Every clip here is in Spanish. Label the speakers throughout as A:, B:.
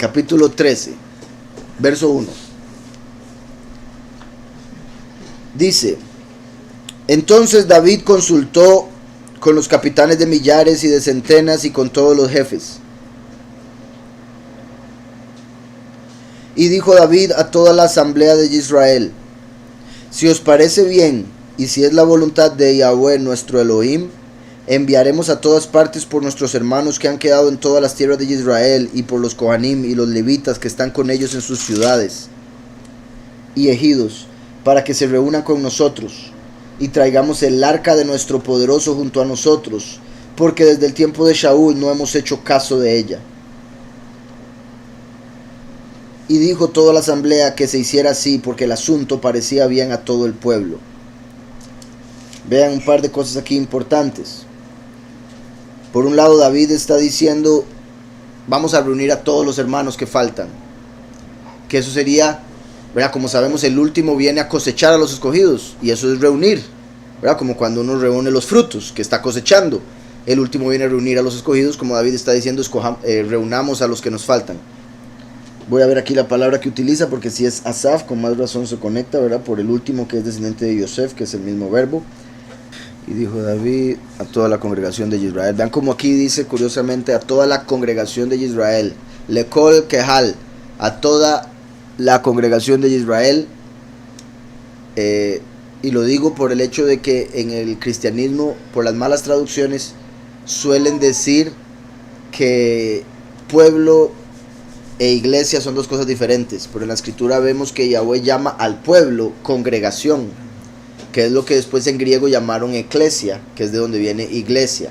A: capítulo 13, verso 1. Dice: entonces David consultó con los capitanes de millares y de centenas y con todos los jefes. Y dijo David a toda la asamblea de Israel: si os parece bien y si es la voluntad de Yahweh nuestro Elohim, enviaremos a todas partes por nuestros hermanos que han quedado en todas las tierras de Israel, y por los Kohanim y los levitas que están con ellos en sus ciudades y ejidos, para que se reúnan con nosotros, y traigamos el arca de nuestro poderoso junto a nosotros, porque desde el tiempo de Shaul no hemos hecho caso de ella. Y dijo toda la asamblea que se hiciera así, porque el asunto parecía bien a todo el pueblo. Vean un par de cosas aquí importantes. Por un lado, David está diciendo: vamos a reunir a todos los hermanos que faltan. Que eso sería, ¿verdad? Como sabemos, el último viene a cosechar a los escogidos, y eso es reunir, ¿verdad? Como cuando uno reúne los frutos que está cosechando. El último viene a reunir a los escogidos, como David está diciendo, reunamos a los que nos faltan. Voy a ver aquí la palabra que utiliza, porque si es Asaf, con más razón se conecta, ¿verdad? Por el último, que es descendiente de Yosef, que es el mismo verbo. Y dijo David a toda la congregación de Israel. Vean como aquí dice, curiosamente, a toda la congregación de Israel. Lekol Kehal, a toda la congregación de Israel. Y lo digo por el hecho de que en el cristianismo, por las malas traducciones, suelen decir que pueblo e iglesia son dos cosas diferentes, pero en la escritura vemos que Yahweh llama al pueblo congregación, que es lo que después en griego llamaron eclesia, que es de donde viene iglesia,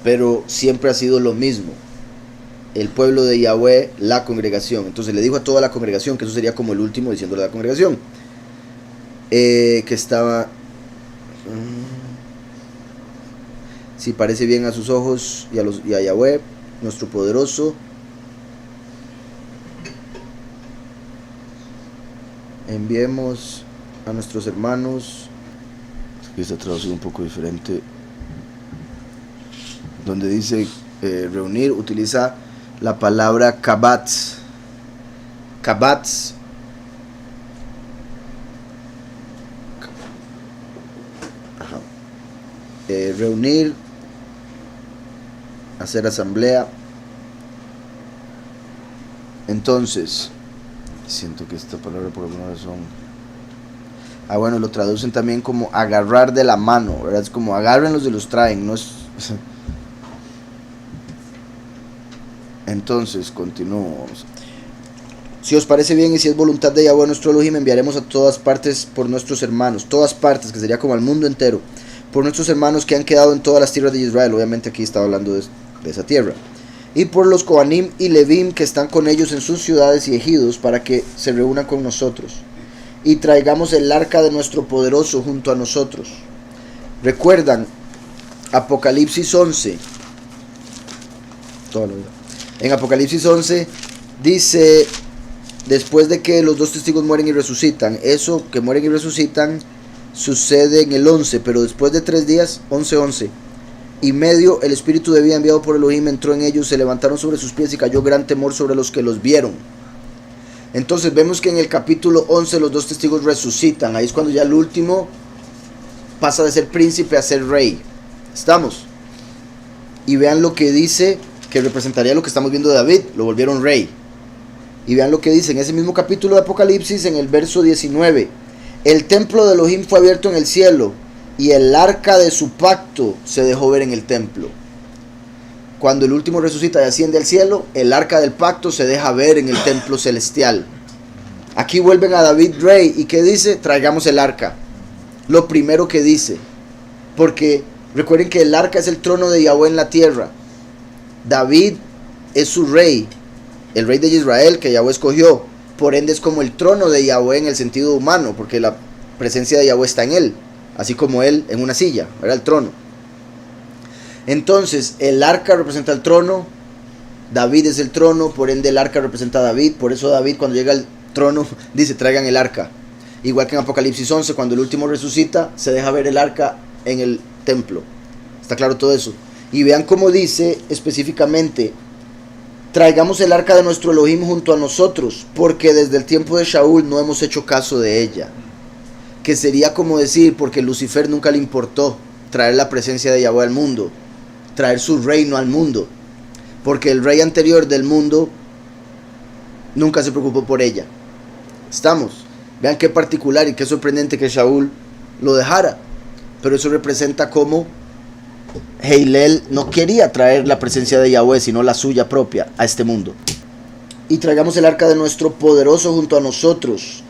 A: pero siempre ha sido lo mismo, el pueblo de Yahweh, la congregación. Entonces le dijo a toda la congregación, que eso sería como el último diciéndole a la congregación, que estaba, si parece bien a sus ojos y a Yahweh, nuestro poderoso, enviemos a nuestros hermanos. Aquí está traducido un poco diferente, donde dice reunir, utiliza la palabra kabatz. Kabatz reunir, hacer asamblea. Entonces, siento que esta palabra por alguna razón, bueno, lo traducen también como agarrar de la mano, ¿verdad? Es como agárrenlos y los traen, no es. Entonces, continuamos. Si os parece bien y si es voluntad de Yahweh nuestro Elohim, enviaremos a todas partes por nuestros hermanos, todas partes, que sería como al mundo entero, por nuestros hermanos que han quedado en todas las tierras de Israel. Obviamente aquí está hablando de esa tierra. Y por los Kohanim y Levim que están con ellos en sus ciudades y ejidos, para que se reúnan con nosotros, y traigamos el arca de nuestro poderoso junto a nosotros. Recuerdan Apocalipsis 11. En Apocalipsis 11 dice, después de que los dos testigos mueren y resucitan, eso que mueren y resucitan sucede en el 11, pero después de 3 días, 11 y medio, el espíritu de vida enviado por Elohim entró en ellos, se levantaron sobre sus pies y cayó gran temor sobre los que los vieron. Entonces vemos que en el capítulo 11 los dos testigos resucitan. Ahí es cuando ya el último pasa de ser príncipe a ser rey. ¿Estamos? Y vean lo que dice, que representaría lo que estamos viendo de David, lo volvieron rey. Y vean lo que dice en ese mismo capítulo de Apocalipsis, en el verso 19. El templo de Elohim fue abierto en el cielo, y el arca de su pacto se dejó ver en el templo. Cuando el último resucita y asciende al cielo, el arca del pacto se deja ver en el templo celestial. Aquí vuelven a David rey, y ¿qué dice? Traigamos el arca. Lo primero que dice, porque recuerden que el arca es el trono de Yahweh en la tierra. David es su rey, el rey de Israel que Yahweh escogió. Por ende es como el trono de Yahweh en el sentido humano, porque la presencia de Yahweh está en él, así como él en una silla, era el trono. Entonces el arca representa el trono, David es el trono, por ende el arca representa a David. Por eso David, cuando llega al trono, dice traigan el arca. Igual que en Apocalipsis 11, cuando el último resucita, se deja ver el arca en el templo. ¿Está claro todo eso? Y vean cómo dice específicamente traigamos el arca de nuestro Elohim junto a nosotros, porque desde el tiempo de Shaul no hemos hecho caso de ella. Que sería como decir, porque Lucifer nunca le importó traer la presencia de Yahweh al mundo, traer su reino al mundo, porque el rey anterior del mundo nunca se preocupó por ella. Estamos. Vean qué particular y qué sorprendente que Shaul lo dejara. Pero eso representa cómo Hillel no quería traer la presencia de Yahweh, sino la suya propia a este mundo. Y traigamos el arca de nuestro poderoso junto a nosotros,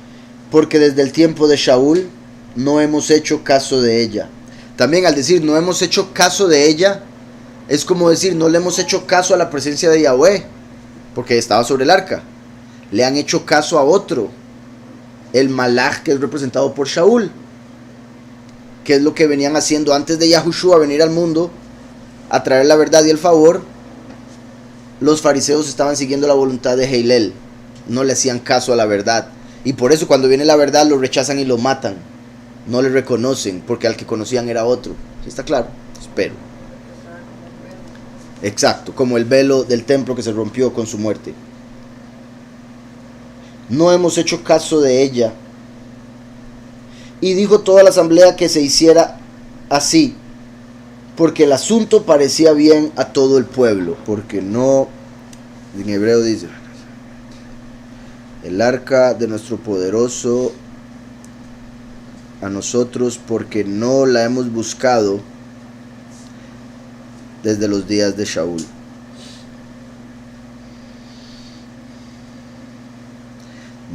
A: porque desde el tiempo de Shaul no hemos hecho caso de ella. También al decir no hemos hecho caso de ella, es como decir no le hemos hecho caso a la presencia de Yahweh, porque estaba sobre el arca. Le han hecho caso a otro, el Malach, que es representado por Shaul, que es lo que venían haciendo antes de Yahushua venir al mundo a traer la verdad y el favor. Los fariseos estaban siguiendo la voluntad de Hillel, no le hacían caso a la verdad, y por eso cuando viene la verdad lo rechazan y lo matan, no le reconocen, porque al que conocían era otro. ¿Sí está claro? Espero. Exacto, como el velo del templo que se rompió con su muerte. No hemos hecho caso de ella. Y dijo toda la asamblea que se hiciera así, porque el asunto parecía bien a todo el pueblo, porque no, en hebreo dice, el arca de nuestro poderoso a nosotros, porque no la hemos buscado desde los días de Shaul.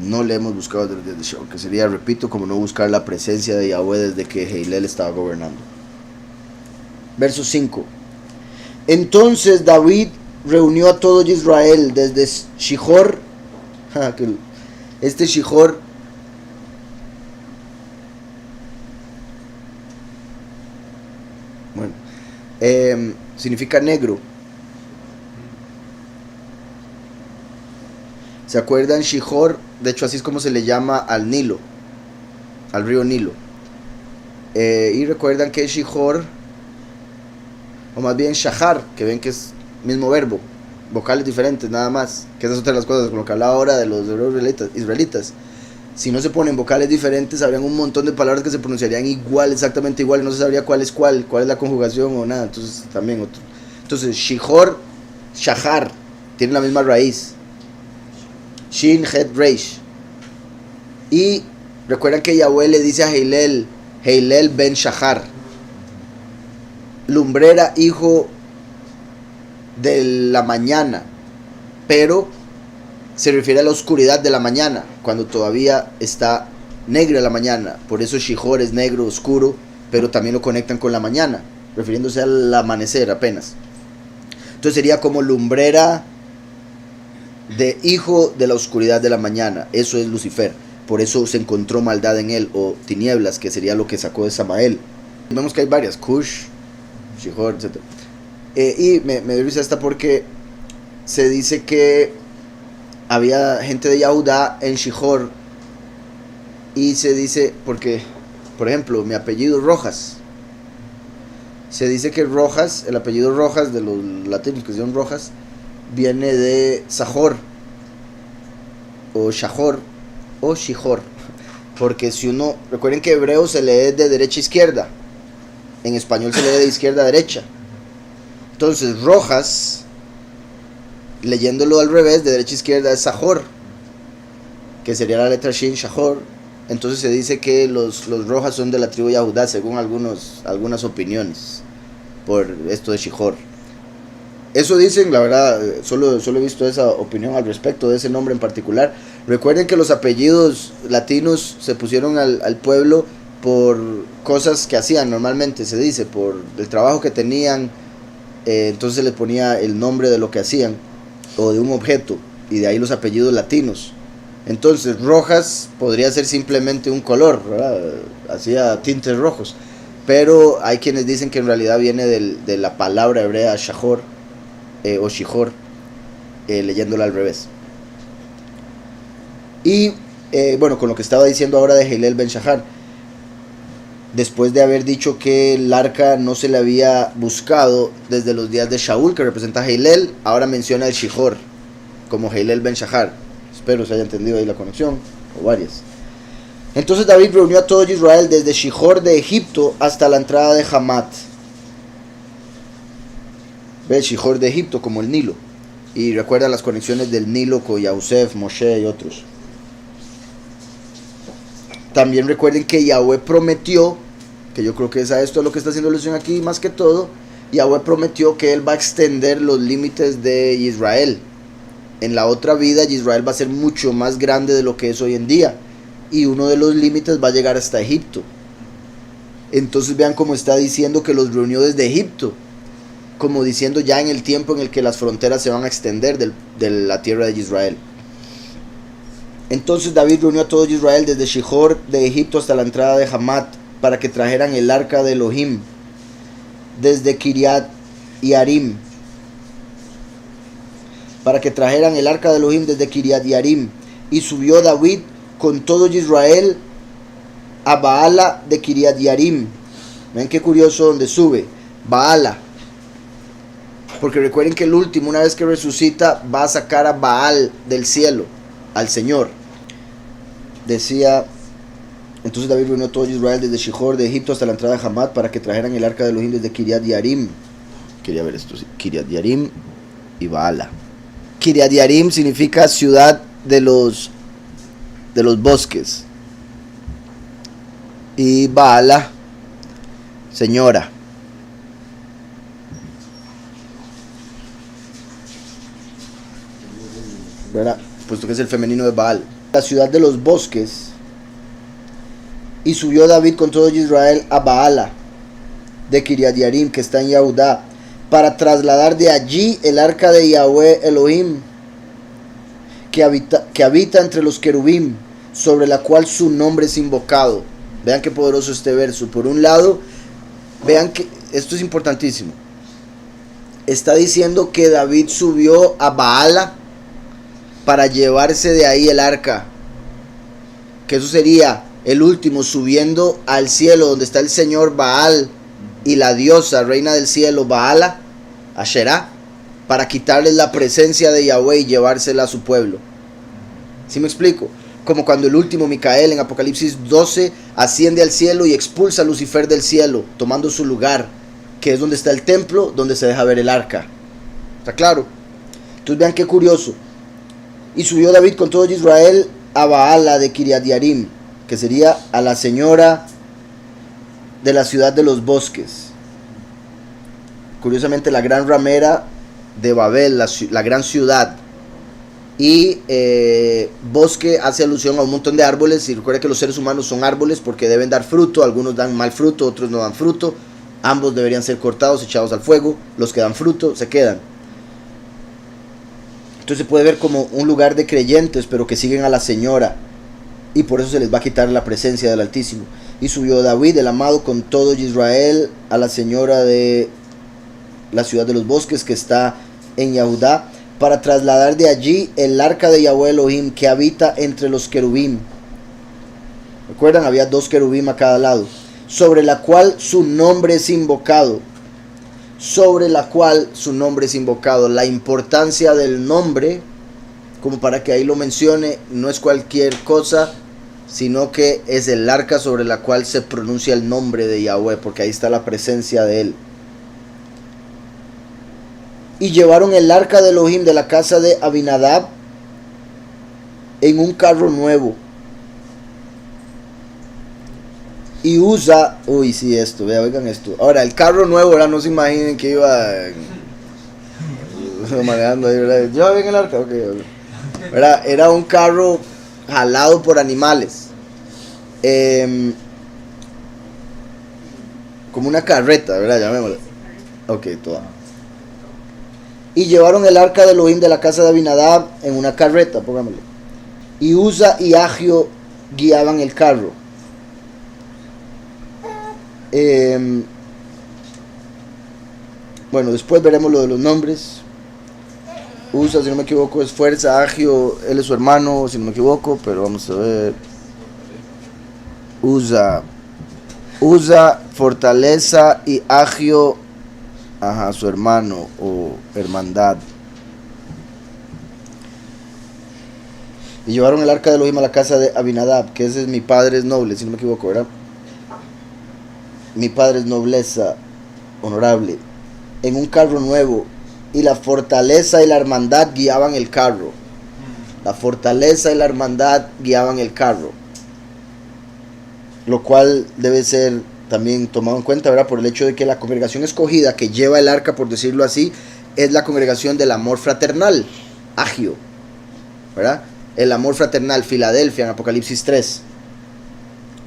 A: No le hemos buscado desde los días de Shaul, que sería, repito, como no buscar la presencia de Yahweh desde que Hillel estaba gobernando. Verso 5. Entonces David reunió a todo Israel desde Shihor. Este Shihor significa negro. ¿Se acuerdan? Shihor, de hecho así es como se le llama al Nilo, al río Nilo. Y recuerdan que Shihor, o más bien Shahar, que ven que es mismo verbo, vocales diferentes nada más, que esa es otra de las cosas con lo que hablaba ahora de los israelitas. Si no se ponen vocales diferentes, habrían un montón de palabras que se pronunciarían igual, exactamente igual, y no se sabría cuál es la conjugación o nada. Entonces también otro. Entonces Shihor, Shahar, tienen la misma raíz. Shin, Het, Reish. Y recuerdan que Yahweh le dice a Hillel ben Shahar, lumbrera, hijo de la mañana, pero se refiere a la oscuridad de la mañana, cuando todavía está negra la mañana. Por eso Shihor es negro, oscuro, pero también lo conectan con la mañana, refiriéndose al amanecer apenas. Entonces sería como lumbrera de hijo de la oscuridad de la mañana. Eso es Lucifer. Por eso se encontró maldad en él, o tinieblas, que sería lo que sacó de Samael. Vemos que hay varias, Cush, Shihor, etc. Y me dio risa esta porque se dice que había gente de Yahudá en Shihor, y se dice, porque, por ejemplo, mi apellido Rojas, se dice que Rojas, el apellido Rojas de los latinos que son Rojas, viene de Sahor, o Shahor, o Shihor, porque si uno, recuerden que hebreo se lee de derecha a izquierda, en español se lee de izquierda a derecha. Entonces Rojas, leyéndolo al revés, de derecha a izquierda, es Sahor, que sería la letra Shin, Shahor. Entonces se dice que los Rojas son de la tribu Yahudá, según algunas opiniones, por esto de Shihor. Eso dicen, la verdad, solo he visto esa opinión al respecto de ese nombre en particular. Recuerden que los apellidos latinos se pusieron al pueblo por cosas que hacían normalmente, se dice, por el trabajo que tenían, entonces se les ponía el nombre de lo que hacían, o de un objeto, y de ahí los apellidos latinos. Entonces Rojas podría ser simplemente un color, ¿verdad? Hacía tintes rojos, pero hay quienes dicen que en realidad viene de la palabra hebrea Shahor, o Shihor, leyéndola al revés. Y bueno, con lo que estaba diciendo ahora de Hillel ben Shahar, después de haber dicho que el arca no se le había buscado desde los días de Shaul, que representa a Hillel, ahora menciona el Shihor, como Heilel ben Shahar. Espero se haya entendido ahí la conexión, o varias. Entonces David reunió a todo Israel desde Shihor de Egipto hasta la entrada de Hamat. Ve, Shihor de Egipto como el Nilo. Y recuerda las conexiones del Nilo con Yosef, Moshe y otros. También recuerden que Yahweh prometió, que yo creo que es a esto lo que está haciendo alusión aquí más que todo, Yahweh prometió que Él va a extender los límites de Israel. En la otra vida Israel va a ser mucho más grande de lo que es hoy en día. Y uno de los límites va a llegar hasta Egipto. Entonces vean cómo está diciendo que los reunió desde Egipto. Como diciendo ya en el tiempo en el que las fronteras se van a extender de la tierra de Israel. Entonces David reunió a todo Israel desde Shihor de Egipto hasta la entrada de Hamat para que trajeran el arca de Elohim desde Kiriat Yarim. Para que trajeran el arca de Elohim desde Kiriat Yarim. Y subió David con todo Israel a Baala de Kiriat Yarim. Ven qué curioso donde sube. Baala. Porque recuerden que el último, una vez que resucita, va a sacar a Baal del cielo, al Señor. Decía, entonces David reunió a todo Israel desde Shihor de Egipto hasta la entrada de Hamat para que trajeran el arca de Elohim desde Kiriat Yarim. Quería ver esto, sí. Kiriat Yarim y Baala. Kiriat Yarim significa ciudad de los bosques. Y Baala, señora. ¿Verdad? Puesto que es el femenino de Baal. La ciudad de los bosques. Y subió David con todo Israel a Baala de Kiriat Yarim, que está en Yehudá, para trasladar de allí el arca de Yahweh Elohim, que habita entre los querubim, sobre la cual su nombre es invocado. Vean qué poderoso este verso. Por un lado, vean que esto es importantísimo. Está diciendo que David subió a Baala para llevarse de ahí el arca, que eso sería el último, subiendo al cielo donde está el señor Baal y la diosa reina del cielo Baala, Asherá, para quitarles la presencia de Yahweh y llevársela a su pueblo. ¿Sí me explico? Como cuando el último Micael en Apocalipsis 12 asciende al cielo y expulsa a Lucifer del cielo, tomando su lugar, que es donde está el templo, donde se deja ver el arca. ¿Está claro? Entonces vean qué curioso. Y subió David con todo Israel a Baala de Kiriat Yarim, que sería a la señora de la ciudad de los bosques. Curiosamente la gran ramera de Babel, la gran ciudad. Y bosque hace alusión a un montón de árboles. Y recuerda que los seres humanos son árboles porque deben dar fruto. Algunos dan mal fruto, otros no dan fruto. Ambos deberían ser cortados, echados al fuego. Los que dan fruto se quedan. Entonces se puede ver como un lugar de creyentes, pero que siguen a la señora. Y por eso se les va a quitar la presencia del Altísimo. Y subió David, el amado, con todo Israel a la señora de la ciudad de los bosques, que está en Yehudá, para trasladar de allí el arca de Yahweh Elohim, que habita entre los querubim. ¿Recuerdan? Había 2 querubim a cada lado. Sobre la cual su nombre es invocado. Sobre la cual su nombre es invocado. La importancia del nombre, como para que ahí lo mencione, no es cualquier cosa, sino que es el arca sobre la cual se pronuncia el nombre de Yahweh, porque ahí está la presencia de él. Y llevaron el arca de Elohim de la casa de Abinadab en un carro nuevo. Y usa, uy, sí, esto, vean, oigan esto. Ahora, el carro nuevo, ahora no se imaginen que iba manejando ahí, ¿verdad? ¿Lleva bien el arca? Okay. Era un carro jalado por animales. Como una carreta, ¿verdad? Llamémosla. Ok, toda. Y llevaron el arca de Elohim de la casa de Abinadab en una carreta, póngamelo. Y Uza y Agio guiaban el carro. Bueno, después veremos lo de los nombres. Uza, si no me equivoco, es fuerza. Agio, él es su hermano, si no me equivoco, pero vamos a ver. Uza, fortaleza, y Agio, su hermano o hermandad. Y llevaron el arca de Elohim a la casa de Abinadab, que ese es mi padre es noble, si no me equivoco, ¿verdad? Mi padre es nobleza honorable, en un carro nuevo, y la fortaleza y la hermandad guiaban el carro. La fortaleza y la hermandad guiaban el carro, lo cual debe ser también tomado en cuenta, ¿verdad? Por el hecho de que la congregación escogida que lleva el arca, por decirlo así, es la congregación del amor fraternal, Agio, ¿verdad? El amor fraternal, Filadelfia, en Apocalipsis 3.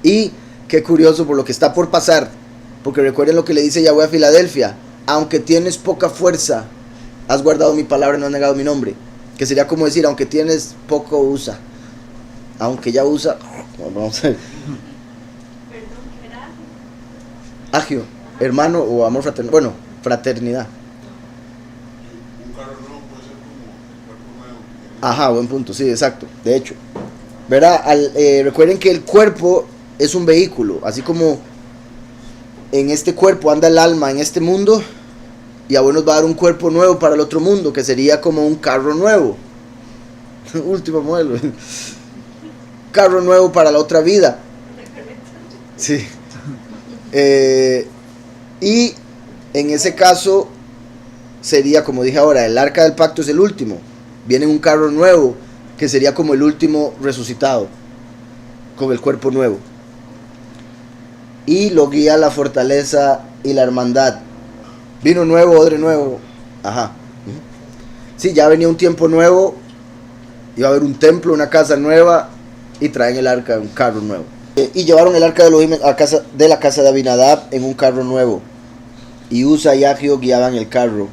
A: Y qué curioso por lo que está por pasar, porque recuerden lo que le dice Yahweh a Filadelfia: aunque tienes poca fuerza, has guardado mi palabra y no has negado mi nombre. Que sería como decir, aunque tienes poco, usa. Aunque ya usa, vamos a ver. Agio, hermano o amor fraternal. Bueno, fraternidad. Ajá, buen punto, sí, exacto. De hecho, ¿verdad? Recuerden que el cuerpo es un vehículo, así como en este cuerpo anda el alma en este mundo, y a vos nos va a dar un cuerpo nuevo para el otro mundo, que sería como un carro nuevo. Último modelo. Carro nuevo para la otra vida. Sí. Y en ese caso sería, como dije ahora, el arca del pacto es el último. Viene un carro nuevo, que sería como el último resucitado, con el cuerpo nuevo. Y lo guía la fortaleza y la hermandad. Vino nuevo, odre nuevo. Ajá. Sí, ya venía un tiempo nuevo. Iba a haber un templo, una casa nueva. Y traen el arca, un carro nuevo. Y llevaron el arca de Elohim de la casa de Abinadab en un carro nuevo. Y Usa y Agio guiaban el carro.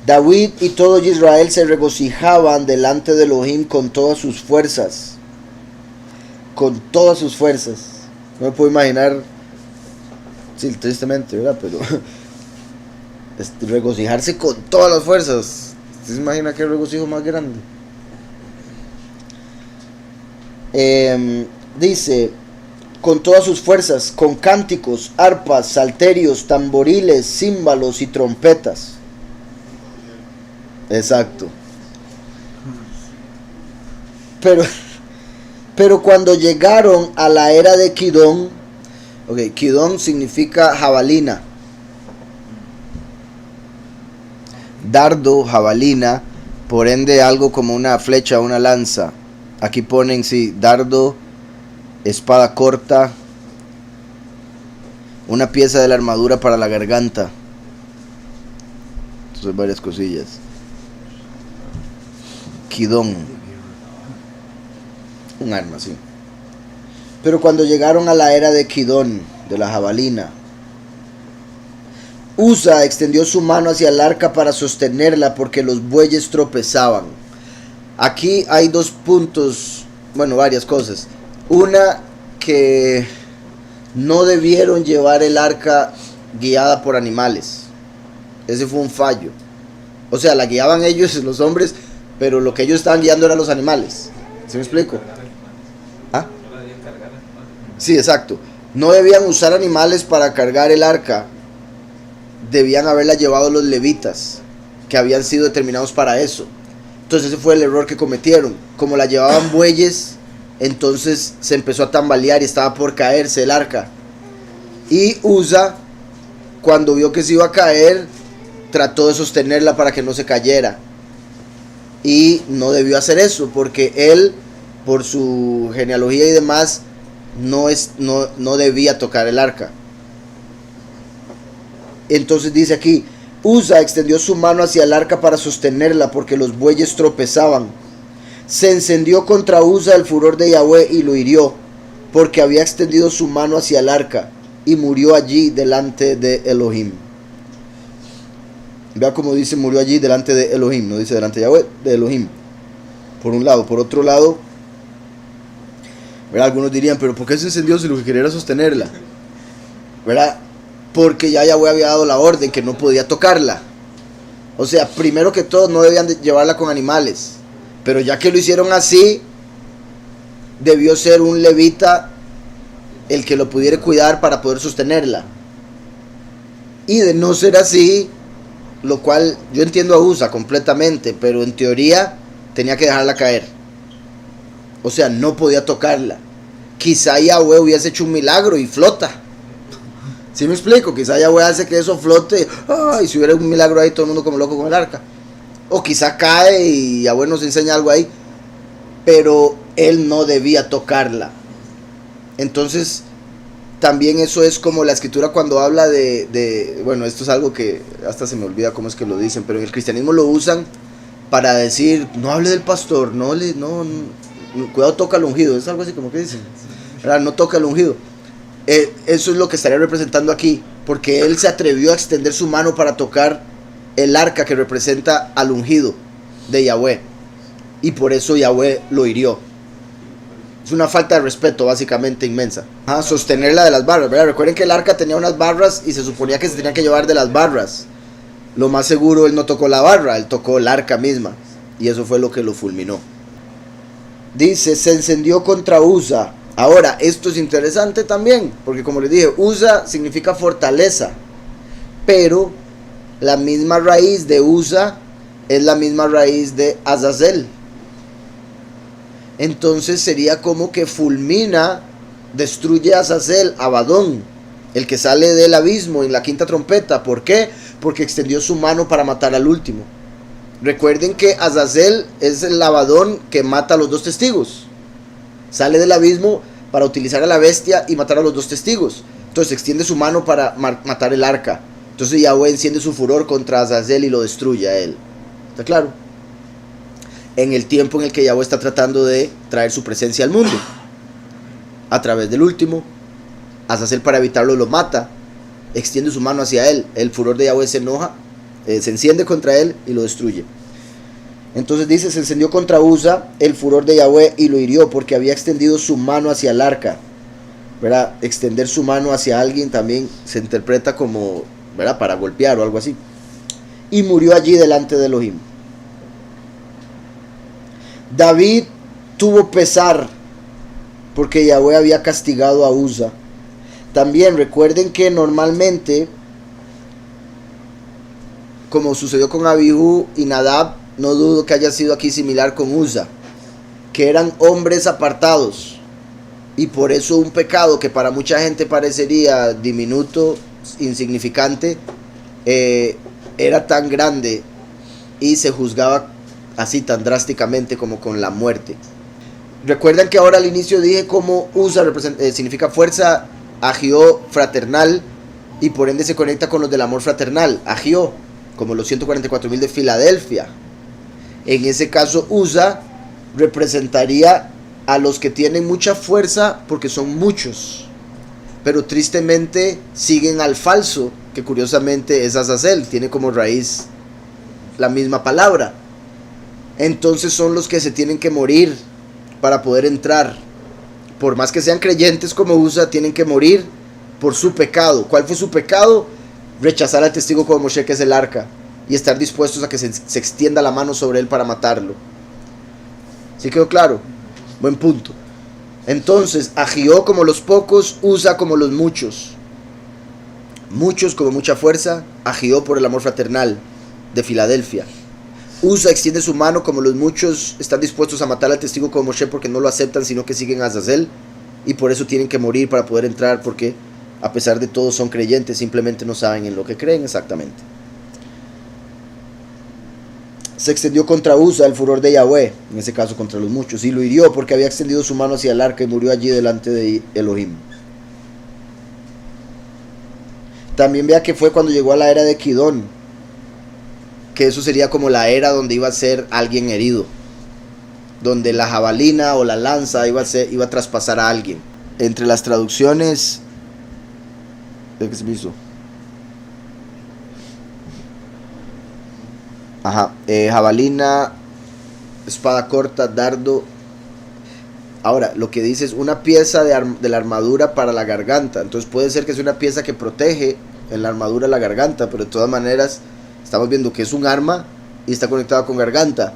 A: David y todo Israel se regocijaban delante de Elohim con todas sus fuerzas. Con todas sus fuerzas. No me puedo imaginar. Sí, tristemente, ¿verdad? Pero regocijarse con todas las fuerzas. ¿Usted se imagina qué regocijo más grande? Dice, con todas sus fuerzas, con cánticos, arpas, salterios, tamboriles, címbalos y trompetas. Exacto. Pero cuando llegaron a la era de Kidón, Kidón significa jabalina, dardo, jabalina, por ende algo como una flecha, una lanza. Aquí ponen, sí, dardo, espada corta, una pieza de la armadura para la garganta. Entonces varias cosillas. Kidón, un arma, sí. Pero cuando llegaron a la era de Kidón, de la jabalina, Usa extendió su mano hacia el arca para sostenerla porque los bueyes tropezaban. Aquí hay dos puntos, bueno, varias cosas. Una, que no debieron llevar el arca guiada por animales. Ese fue un fallo. O sea, la guiaban ellos, los hombres, pero lo que ellos estaban guiando eran los animales. ¿Sí me explico? ¿Ah? Sí, exacto. No debían usar animales para cargar el arca. Debían haberla llevado los levitas, que habían sido determinados para eso. Entonces ese fue el error que cometieron. Como la llevaban bueyes, entonces se empezó a tambalear y estaba por caerse el arca. Y Usa, cuando vio que se iba a caer, trató de sostenerla para que no se cayera. Y no debió hacer eso, porque él, por su genealogía y demás, no debía tocar el arca. Entonces dice aquí, Usa extendió su mano hacia el arca para sostenerla porque los bueyes tropezaban. Se encendió contra Usa el furor de Yahweh y lo hirió, porque había extendido su mano hacia el arca, y murió allí delante de Elohim. Vea cómo dice murió allí delante de Elohim, no dice delante de Yahweh, de Elohim. Por un lado, por otro lado, ¿verdad? Algunos dirían, pero ¿por qué se encendió si lo que quería era sostenerla? ¿Verdad? Porque ya Yahweh había dado la orden que no podía tocarla. O sea, primero que todo no debían de llevarla con animales. Pero ya que lo hicieron así, debió ser un levita el que lo pudiera cuidar para poder sostenerla. Y de no ser así, lo cual yo entiendo a Usa completamente, pero en teoría tenía que dejarla caer. O sea, no podía tocarla. Quizá Yahweh hubiese hecho un milagro y flota. ¿Sí me explico? Quizá Yahweh hace que eso flote. Y si hubiera un milagro ahí, todo el mundo como loco con el arca. O quizá cae y Yahweh nos enseña algo ahí. Pero él no debía tocarla. Entonces, también eso es como la escritura cuando habla bueno, esto es algo que hasta se me olvida cómo es que lo dicen, pero en el cristianismo lo usan para decir, no hable del pastor, no, cuidado, toca al ungido. Es algo así como que dicen, ¿verdad? No toca al ungido. Eso es lo que estaría representando aquí, porque él se atrevió a extender su mano para tocar el arca que representa al ungido de Yahweh, y por eso Yahweh lo hirió. Es una falta de respeto básicamente inmensa. Sostenerla de las barras, ¿verdad? Recuerden que el arca tenía unas barras y se suponía que se tenían que llevar de las barras. Lo más seguro, él no tocó la barra, él tocó el arca misma, y eso fue lo que lo fulminó. Dice, se encendió contra Uza. Ahora, esto es interesante también, porque como les dije, Uza significa fortaleza, pero la misma raíz de Uza es la misma raíz de Azazel. Entonces sería como que fulmina, destruye a Azazel, Abadón, el que sale del abismo en la quinta trompeta. ¿Por qué? Porque extendió su mano para matar al último. Recuerden que Azazel es el Abadón que mata a los dos testigos. Sale del abismo para utilizar a la bestia y matar a los dos testigos. Entonces extiende su mano para matar el arca. Entonces Yahweh enciende su furor contra Azazel y lo destruye a él. ¿Está claro? En el tiempo en el que Yahweh está tratando de traer su presencia al mundo, a través del último, Azazel, para evitarlo, lo mata, extiende su mano hacia él, el furor de Yahweh se enoja, se enciende contra él y lo destruye. Entonces dice, se encendió contra Uza el furor de Yahweh y lo hirió porque había extendido su mano hacia el arca, ¿verdad? Extender su mano hacia alguien también se interpreta como, ¿verdad?, para golpear o algo así. Y murió allí delante de Elohim. David tuvo pesar porque Yahweh había castigado a Uza. También recuerden que normalmente, como sucedió con Abihu y Nadab, no dudo que haya sido aquí similar con Uza, que eran hombres apartados, y por eso un pecado que para mucha gente parecería diminuto, insignificante, era tan grande y se juzgaba así tan drásticamente como con la muerte. Recuerdan que ahora al inicio dije cómo Uza significa fuerza, agio fraternal, y por ende se conecta con los del amor fraternal, agio, como los 144,000 de Filadelfia. En ese caso Uza representaría a los que tienen mucha fuerza porque son muchos, pero tristemente siguen al falso, que curiosamente es Azazel, tiene como raíz la misma palabra. Entonces son los que se tienen que morir para poder entrar. Por más que sean creyentes como Uza, tienen que morir por su pecado. ¿Cuál fue su pecado? Rechazar al testigo como Moshe, que es el arca, y estar dispuestos a que se extienda la mano sobre él para matarlo. ¿Sí quedó claro? Buen punto. Entonces, Agio como los pocos, Uza como los muchos. Muchos como mucha fuerza, Agio por el amor fraternal de Filadelfia. Uza extiende su mano como los muchos están dispuestos a matar al testigo como Moshe porque no lo aceptan, sino que siguen a Azazel, y por eso tienen que morir para poder entrar, porque a pesar de todo son creyentes, simplemente no saben en lo que creen exactamente. Se extendió contra Uza el furor de Yahweh, en ese caso contra los muchos, y lo hirió porque había extendido su mano hacia el arca y murió allí delante de Elohim. También vea que fue cuando llegó a la era de Kidón, que eso sería como la era donde iba a ser alguien herido, donde la jabalina o la lanza iba a traspasar a alguien. Entre las traducciones, ¿qué se me hizo? Jabalina, espada corta, dardo. Ahora, lo que dice es una pieza de la armadura para la garganta. Entonces puede ser que sea una pieza que protege en la armadura la garganta, pero de todas maneras estamos viendo que es un arma y está conectado con garganta.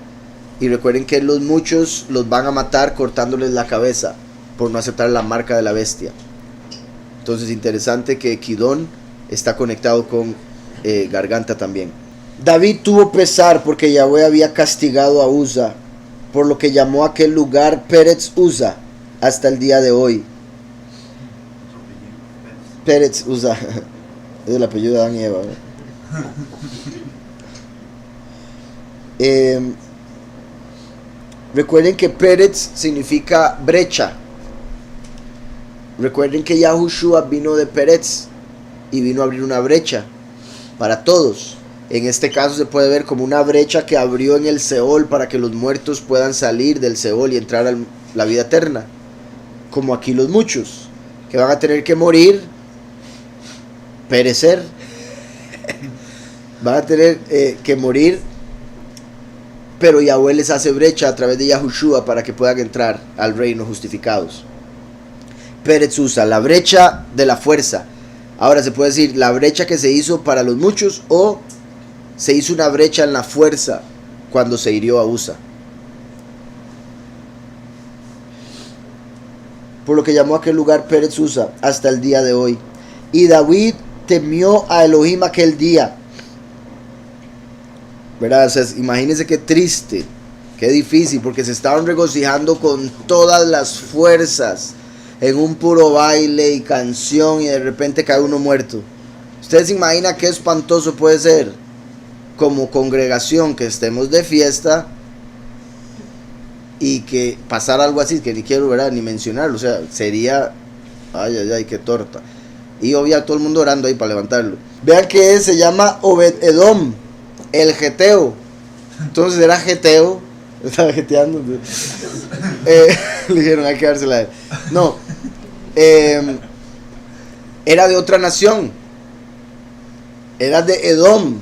A: Y recuerden que los muchos los van a matar cortándoles la cabeza por no aceptar la marca de la bestia. Entonces interesante que Kidón está conectado con garganta también. David tuvo pesar porque Yahweh había castigado a Uza por lo que llamó a aquel lugar Peretz Uza hasta el día de hoy. Peretz Uza, es el apellido de Adán y Eva, recuerden que Peretz significa brecha. Recuerden que Yahushua vino de Peretz y vino a abrir una brecha para todos. En este caso se puede ver como una brecha que abrió en el Seol para que los muertos puedan salir del Seol y entrar a la vida eterna. Como aquí los muchos, que van a tener que morir, perecer, van a tener que morir, pero Yahweh les hace brecha a través de Yahushua para que puedan entrar al reino justificados. Peretz Uza, la brecha de la fuerza. Ahora se puede decir la brecha que se hizo para los muchos, o se hizo una brecha en la fuerza cuando se hirió a Uza. Por lo que llamó a aquel lugar Peretz Uza hasta el día de hoy. Y David temió a Elohim aquel día. ¿Verdad? O sea, imagínense qué triste, qué difícil, porque se estaban regocijando con todas las fuerzas en un puro baile y canción, y de repente cae uno muerto. ¿Ustedes se imaginan qué espantoso puede ser como congregación que estemos de fiesta y que pasara algo así, que ni quiero, ¿verdad?, ni mencionarlo? O sea, sería, ay, ay, ay, qué torta. Y obvio todo el mundo orando ahí para levantarlo. Vean que se llama Obed Edom, el geteo. Entonces era geteo, estaba geteando. Le dijeron, hay que dársela a él. No, era de otra nación, era de Edom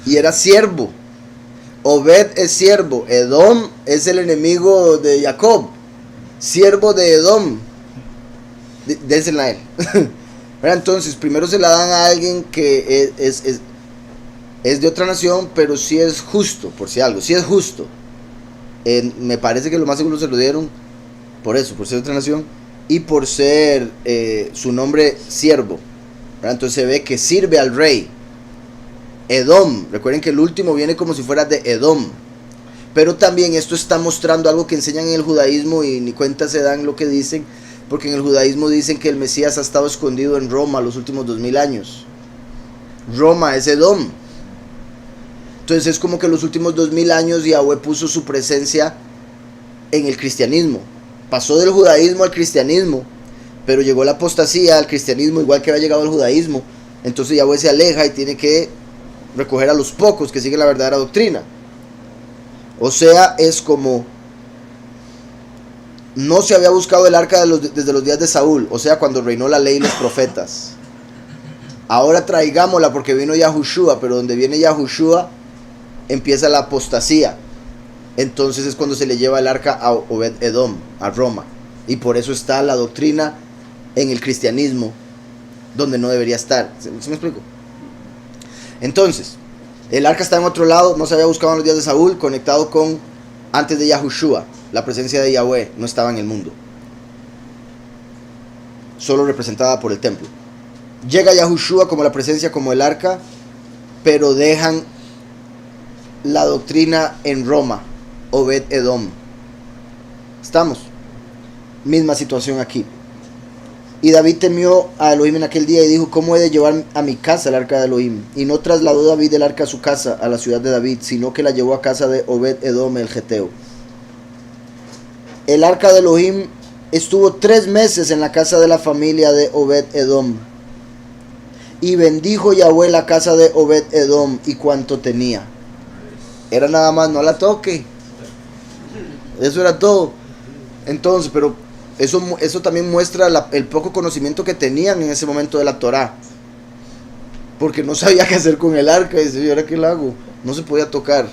A: y era siervo. Obed es siervo, Edom es el enemigo de Jacob, siervo de Edom. Désela a él. Entonces primero se la dan a alguien que es de otra nación, pero sí es justo, por si algo, sí es justo. Me parece que lo más seguro se lo dieron por eso, por ser de otra nación, y por ser su nombre siervo. Entonces se ve que sirve al rey. Edom, recuerden que el último viene como si fuera de Edom. Pero también esto está mostrando algo que enseñan en el judaísmo, y ni cuenta se dan lo que dicen, porque en el judaísmo dicen que el Mesías ha estado escondido en Roma los últimos 2000 años. Roma es Edom. Entonces es como que los últimos 2000 años Yahweh puso su presencia en el cristianismo. Pasó del judaísmo al cristianismo, pero llegó la apostasía al cristianismo igual que había llegado al judaísmo. Entonces Yahweh se aleja y tiene que recoger a los pocos que siguen la verdadera doctrina. O sea, es como no se había buscado el arca desde los días de Saúl, o sea, cuando reinó la ley y los profetas. Ahora traigámosla porque vino Yahushua, pero donde viene Yahushua empieza la apostasía. Entonces es cuando se le lleva el arca a Obed Edom, a Roma. Y por eso está la doctrina en el cristianismo donde no debería estar. ¿Sí me explico? Entonces, el arca está en otro lado, no se había buscado en los días de Saúl, conectado con antes de Yahushua. La presencia de Yahweh no estaba en el mundo, solo representada por el templo. Llega Yahushua como la presencia, como el arca, pero dejan la doctrina en Roma, Obed Edom. Estamos, misma situación aquí. Y David temió a Elohim en aquel día y dijo: ¿cómo he de llevar a mi casa el arca de Elohim? Y no trasladó David el arca a su casa, a la ciudad de David, sino que la llevó a casa de Obed Edom el geteo. El arca de Elohim estuvo 3 meses en la casa de la familia de Obed Edom. Y bendijo Yahweh la casa de Obed Edom y cuanto tenía. Era nada más, no la toque. Eso era todo. Entonces, pero eso también muestra el poco conocimiento que tenían en ese momento de la Torá. Porque no sabía qué hacer con el arca. Y dice: ¿y ahora qué la hago? No se podía tocar.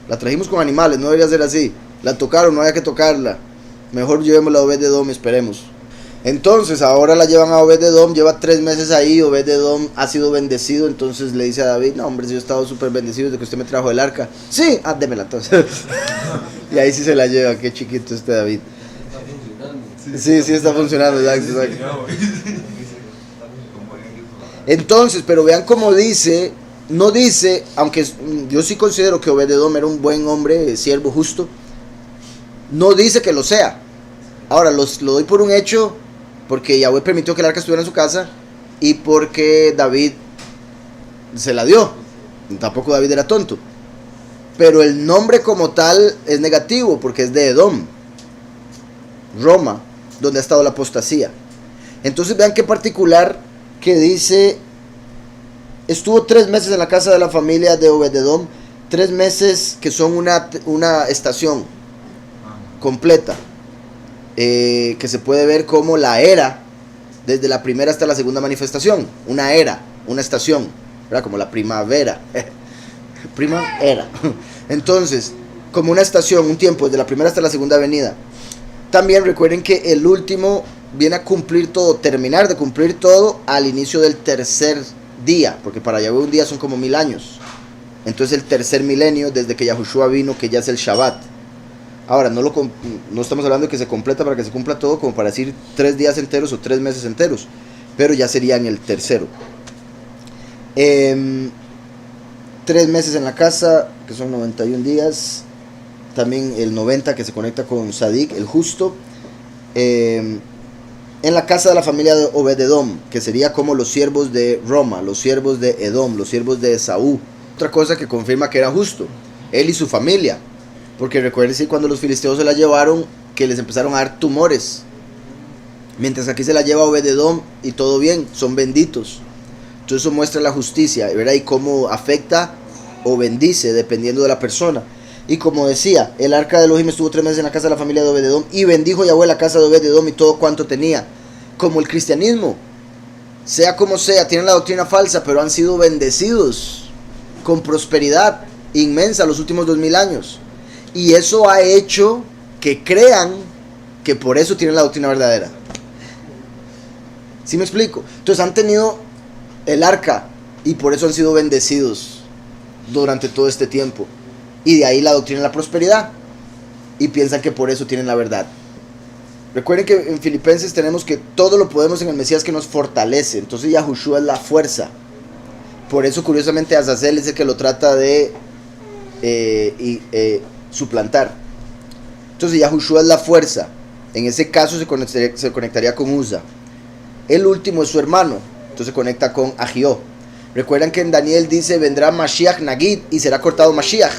A: La trajimos con animales, no debería ser así. La tocaron, no había que tocarla. Mejor llevémosla a Obed Edom, esperemos. Entonces ahora la llevan a Obed Edom, lleva 3 meses ahí. Obed Edom ha sido bendecido. Entonces le dice a David: no, hombre, si yo he estado súper bendecido desde que usted me trajo el arca. Sí, démela entonces. Y ahí sí se la lleva. Qué chiquito este David. Sí, está funcionando, exacto. Entonces, pero vean cómo dice, no dice, aunque yo sí considero que Obed Edom era un buen hombre, siervo justo, No dice que lo sea. Ahora, lo doy por un hecho porque Yahweh permitió que el arca estuviera en su casa y porque David se la dio. Tampoco David era tonto. Pero el nombre como tal es negativo porque es de Edom, Roma, donde ha estado la apostasía. Entonces vean qué particular que dice, estuvo 3 meses en la casa de la familia de Obed-Edom, 3 meses que son una estación completa, que se puede ver como la era, desde la primera hasta la segunda manifestación, una era, una estación, ¿verdad? Como la primavera, primavera. Entonces, como una estación, un tiempo, desde la primera hasta la segunda venida. También recuerden que el último viene a cumplir todo, terminar de cumplir todo al inicio del tercer día, porque para Yahweh un día son como 1000 años. Entonces el tercer milenio desde que Yahushua vino, que ya es el Shabbat. Ahora, no estamos hablando de que se completa para que se cumpla todo, como para decir 3 días enteros o 3 meses enteros, pero ya sería en el tercero. 3 meses en la casa, que son 91 días. También el 90 que se conecta con Sadik, el justo. En la casa de la familia de Obed-Edom, que sería como los siervos de Roma, los siervos de Edom, los siervos de Esaú. Otra cosa que confirma que era justo, él y su familia. Porque recuerden si cuando los filisteos se la llevaron, que les empezaron a dar tumores. Mientras aquí se la lleva Obed-Edom y todo bien, son benditos. Entonces eso muestra la justicia, ¿verdad? Y cómo afecta o bendice dependiendo de la persona. Y como decía, el arca de Elohim estuvo 3 meses en la casa de la familia de Obed-Edom y bendijo Yahweh la casa de Obed-Edom y todo cuanto tenía. Como el cristianismo, sea como sea, tienen la doctrina falsa, pero han sido bendecidos con prosperidad inmensa los últimos 2000 años. Y eso ha hecho que crean que por eso tienen la doctrina verdadera. ¿Sí me explico? Entonces han tenido el arca y por eso han sido bendecidos durante todo este tiempo. Y de ahí la doctrina de la prosperidad. Y piensan que por eso tienen la verdad. Recuerden que en Filipenses tenemos que todo lo podemos en el Mesías que nos fortalece. Entonces Yahushua es la fuerza. Por eso curiosamente Azazel es el que lo trata de suplantar. Entonces Yahushua es la fuerza. En ese caso se conectaría con Uza. El último es su hermano. Entonces se conecta con Agió. Recuerdan que en Daniel dice vendrá Mashiach Nagid y será cortado Mashiach.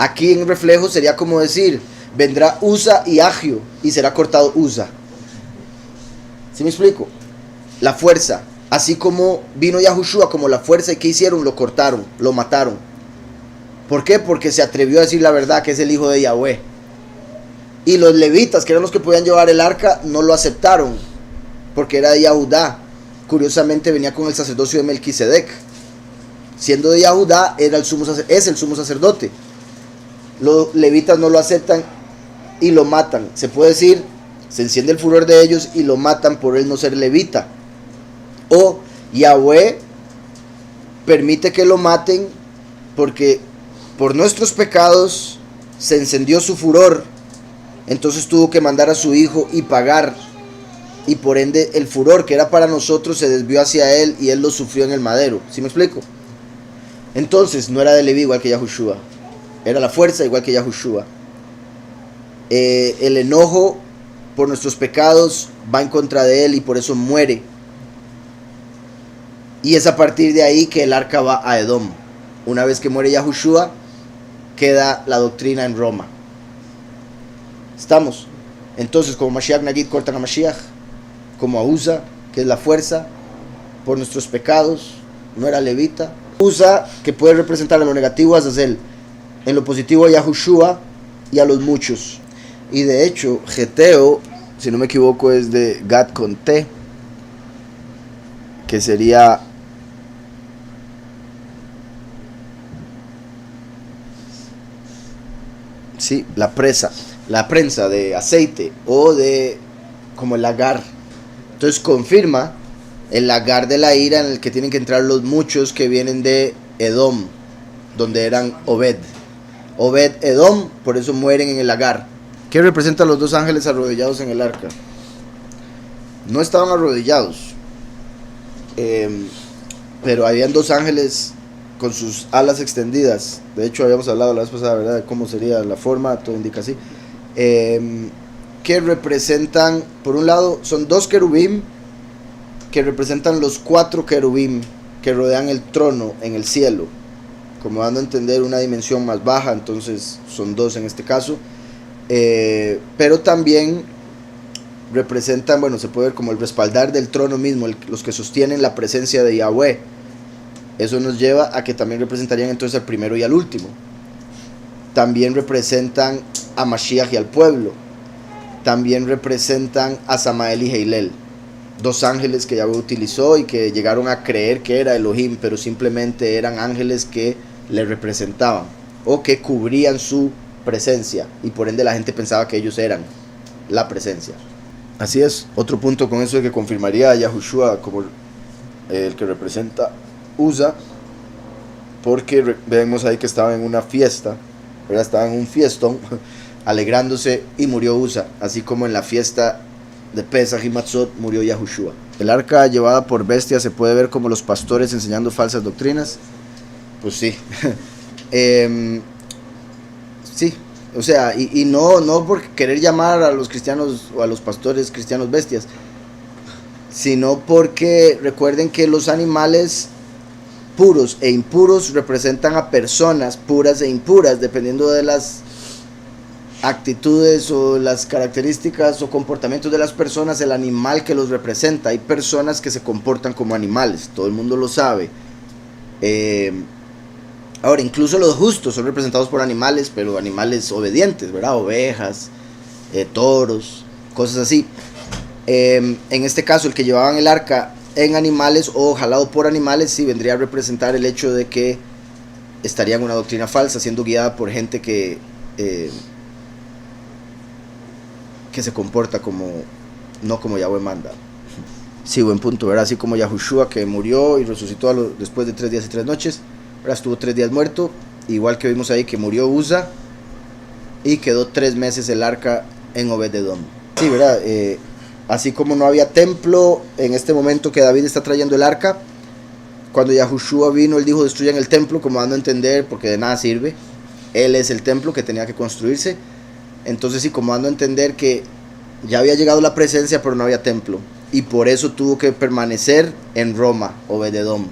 A: Aquí en reflejo sería como decir vendrá Uza y Agio y será cortado Uza. ¿Sí me explico? La fuerza. Así como vino Yahushua como la fuerza, y ¿qué hicieron? Lo cortaron, lo mataron. ¿Por qué? Porque se atrevió a decir la verdad, que es el hijo de Yahweh. Y los levitas, que eran los que podían llevar el arca, no lo aceptaron, porque era de Yahudá. Curiosamente venía con el sacerdocio de Melquisedec. Siendo de Yahudá, es el sumo sacerdote. Los levitas no lo aceptan y lo matan. Se puede decir, se enciende el furor de ellos y lo matan por él no ser levita. O Yahweh permite que lo maten porque por nuestros pecados se encendió su furor. Entonces tuvo que mandar a su hijo y pagar. Y por ende el furor que era para nosotros se desvió hacia él y él lo sufrió en el madero. ¿Sí me explico? Entonces no era de Leví igual que Yahushua. Era la fuerza igual que Yahushua. El enojo por nuestros pecados va en contra de él y por eso muere. Y es a partir de ahí que el arca va a Edom. Una vez que muere Yahushua, queda la doctrina en Roma. ¿Estamos? Entonces, como Mashiach Nagid cortan a Mashiach, como a Uza, que es la fuerza, por nuestros pecados, no era levita. Uza, que puede representar a lo negativo a Azazel, en lo positivo a Yahushua y a los muchos. Y de hecho, Geteo, si no me equivoco, es de Gad con T, que sería sí, la prensa de aceite o de como el lagar. Entonces confirma el lagar de la ira en el que tienen que entrar los muchos que vienen de Edom, donde eran Obed-Edom, por eso mueren en el lagar. ¿Qué representan los 2 ángeles arrodillados en el arca? No estaban arrodillados, pero habían 2 ángeles con sus alas extendidas. De hecho, habíamos hablado la vez pasada, ¿verdad?, de cómo sería la forma, todo indica así. Que representan, por un lado, son 2 querubín que representan los 4 querubín que rodean el trono en el cielo, como dando a entender una dimensión más baja. Entonces son 2 en este caso. Pero también representan, bueno, se puede ver como el respaldar del trono mismo, los que sostienen la presencia de Yahweh. Eso nos lleva a que también representarían entonces al primero y al último. También representan a Mashiach y al pueblo. También representan a Samael y Heilel, 2 ángeles que Yahweh utilizó y que llegaron a creer que era Elohim, pero simplemente eran ángeles que le representaban o que cubrían su presencia, y por ende la gente pensaba que ellos eran la presencia. Así es, otro punto con eso de que confirmaría a Yahushua como el que representa Usa, porque vemos ahí que estaba en una fiesta, ¿verdad? Estaba en un fiestón alegrándose y murió Usa, así como en la fiesta de Pesach y Matzot murió Yahushua. El arca llevada por bestias se puede ver como los pastores enseñando falsas doctrinas. Pues sí. Sí, o sea, y no por querer llamar a los cristianos o a los pastores cristianos bestias, sino porque recuerden que los animales puros e impuros representan a personas puras e impuras, dependiendo de las actitudes o las características o comportamientos de las personas, el animal que los representa. Hay personas que se comportan como animales, todo el mundo lo sabe. Ahora, incluso los justos son representados por animales, pero animales obedientes, ¿verdad? Ovejas, toros, cosas así. En este caso, el que llevaban el arca en animales o jalado por animales, sí vendría a representar el hecho de que estaría en una doctrina falsa, siendo guiada por gente que se comporta no como Yahweh manda. Sí, buen punto, ¿verdad? Así como Yahushua, que murió y resucitó después de 3 días y 3 noches, ¿verdad? Estuvo 3 días muerto, igual que vimos ahí que murió Usa y quedó 3 meses el arca en Obed-Edom. Sí, ¿verdad? Así como no había templo en este momento que David está trayendo el arca, cuando Yahushua vino, él dijo: destruyan el templo, como dando a entender, porque de nada sirve. Él es el templo que tenía que construirse. Entonces sí, como dando a entender que ya había llegado la presencia, pero no había templo, y por eso tuvo que permanecer en Roma, Obed-Edom.